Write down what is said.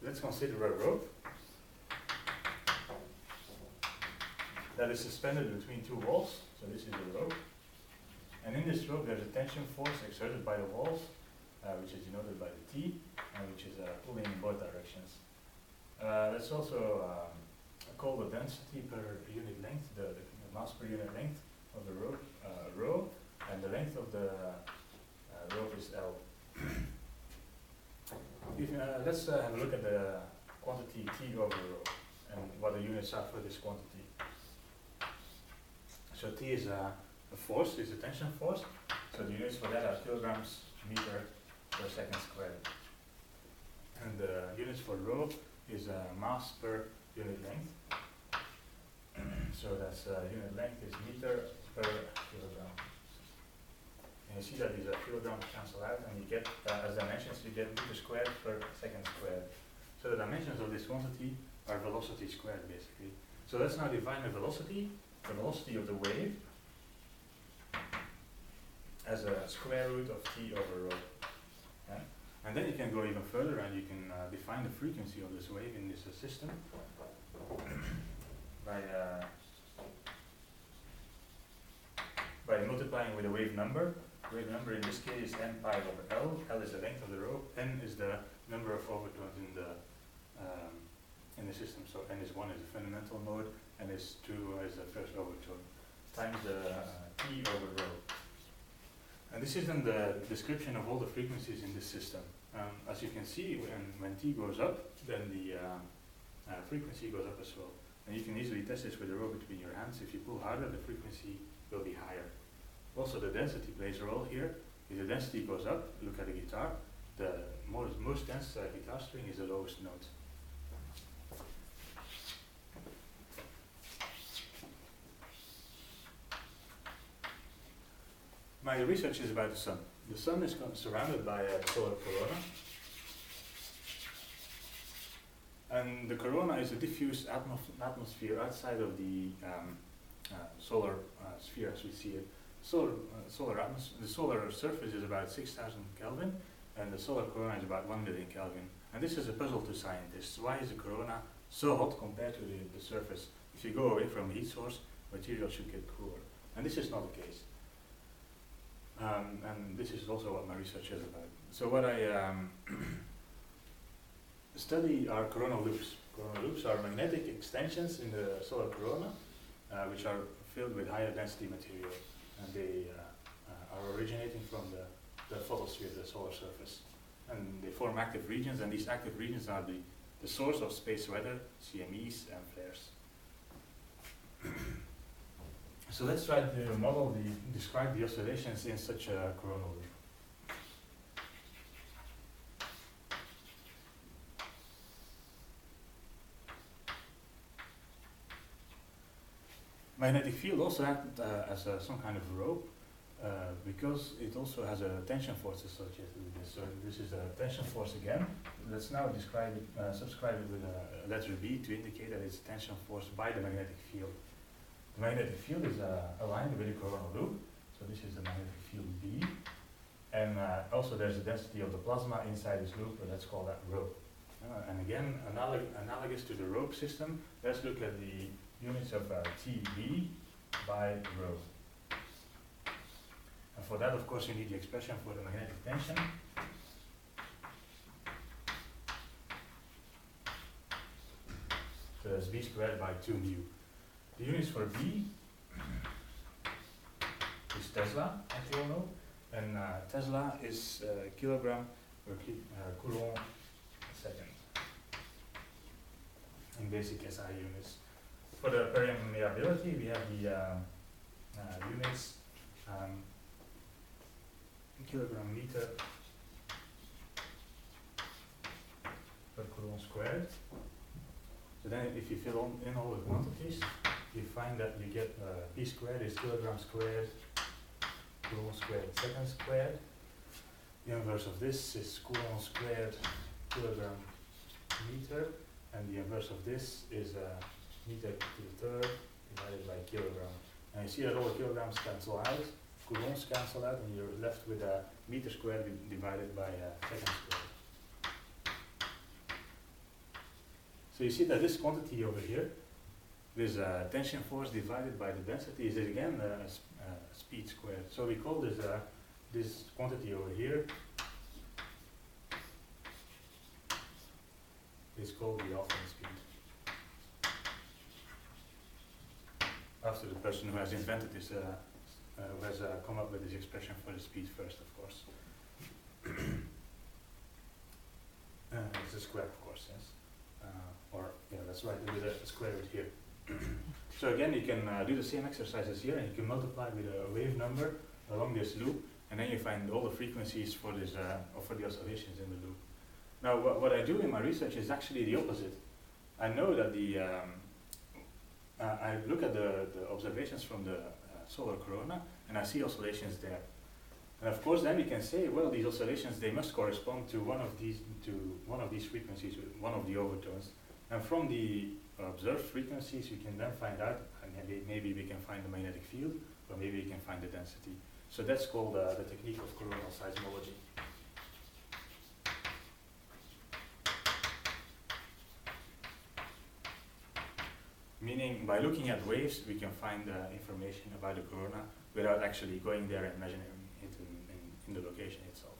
let's consider a rope that is suspended between two walls. So this is a rope. And in this rope there's a tension force exerted by the walls, which is denoted by the T, and which is pulling in both directions. Let's also call the density per unit length, the mass per unit length of the rope, rho, and the length of the rope is L. Let's have a look at the quantity T over rho and what the units are for this quantity. So T is a force, is a tension force. So the units for that are kilograms meter per second squared. And the units for rho is mass per unit length. So that's unit length is meter per kilogram. And you see that these kilograms cancel out, and you get, as dimensions, you get meter squared per second squared. So the dimensions of this quantity are velocity squared, basically. So let's now define the velocity of the wave, as a square root of T over rho. Yeah? And then you can go even further and you can define the frequency of this wave in this system by multiplying with the wave number. Wave number in this case is n pi over L. L is the length of the rope. N is the number of overtones in the system. So n is 1 is the fundamental mode, n is 2 is the first overtone, times the T over rho. And this is then the description of all the frequencies in this system. As you can see, when T goes up, then the frequency goes up as well. And you can easily test this with the rope between your hands. If you pull harder, the frequency will be higher. Also, the density plays a role here. If the density goes up, look at the guitar, the most dense guitar string is the lowest note. My research is about the sun. The sun is surrounded by a solar corona. And the corona is a diffuse atmosphere outside of the solar sphere as we see it. The solar surface is about 6,000 Kelvin, and the solar corona is about 1 million Kelvin. And this is a puzzle to scientists. Why is the corona so hot compared to the surface? If you go away from a heat source, material should get cooler. And this is not the case. And this is also what my research is about. So what I study are coronal loops. Coronal loops are magnetic extensions in the solar corona, which are filled with higher density material. And they are originating from the photosphere, the solar surface. And they form active regions, and these active regions are the source of space weather, CMEs, and flares. So let's try to describe the oscillations in such a coronal loop. Magnetic field also acts as some kind of rope because it also has a tension force associated with this. So this is a tension force again. Let's now subscribe it with a letter B to indicate that it's a tension force by the magnetic field. The magnetic field is aligned with the coronal loop, so this is the magnetic field B. And also there's a density of the plasma inside this loop, but let's call that rho. And again, analogous to the rope system, let's look at the units of TB by rho. And for that, of course, you need the expression for the magnetic tension. So that's B squared by 2 mu. The units for B is Tesla, as you all know, and Tesla is kilogram per coulomb second in basic SI units. For the permeability, we have the units kilogram meter per coulomb squared. So then if you fill in all the quantities, you find that you get P squared is kilogram squared, coulomb squared, second squared. The inverse of this is coulomb squared, kilogram meter, and the inverse of this is meter to the third divided by kilogram. And you see that all the kilograms cancel out, coulombs cancel out, and you're left with a meter squared divided by second squared. So you see that this quantity over here, this tension force divided by the density is again speed squared. So we call this this quantity over here is called the offering speed. After the person who has invented this, who has come up with this expression for the speed first, of course. It's a square, of course, yes. Or, yeah, let's write it with a square root here. So again, you can do the same exercises here, and you can multiply with a wave number along this loop, and then you find all the frequencies for this, or for the oscillations in the loop. Now, what I do in my research is actually the opposite. I know that I look at the observations from the solar corona, and I see oscillations there. And of course, then we can say, well, these oscillations, they must correspond to one of these frequencies, one of the overtones. And from the observed frequencies, we can then find out, and maybe we can find the magnetic field, or maybe we can find the density. So that's called the technique of coronal seismology. Meaning, by looking at waves, we can find information about the corona without actually going there and measuring it in the location itself.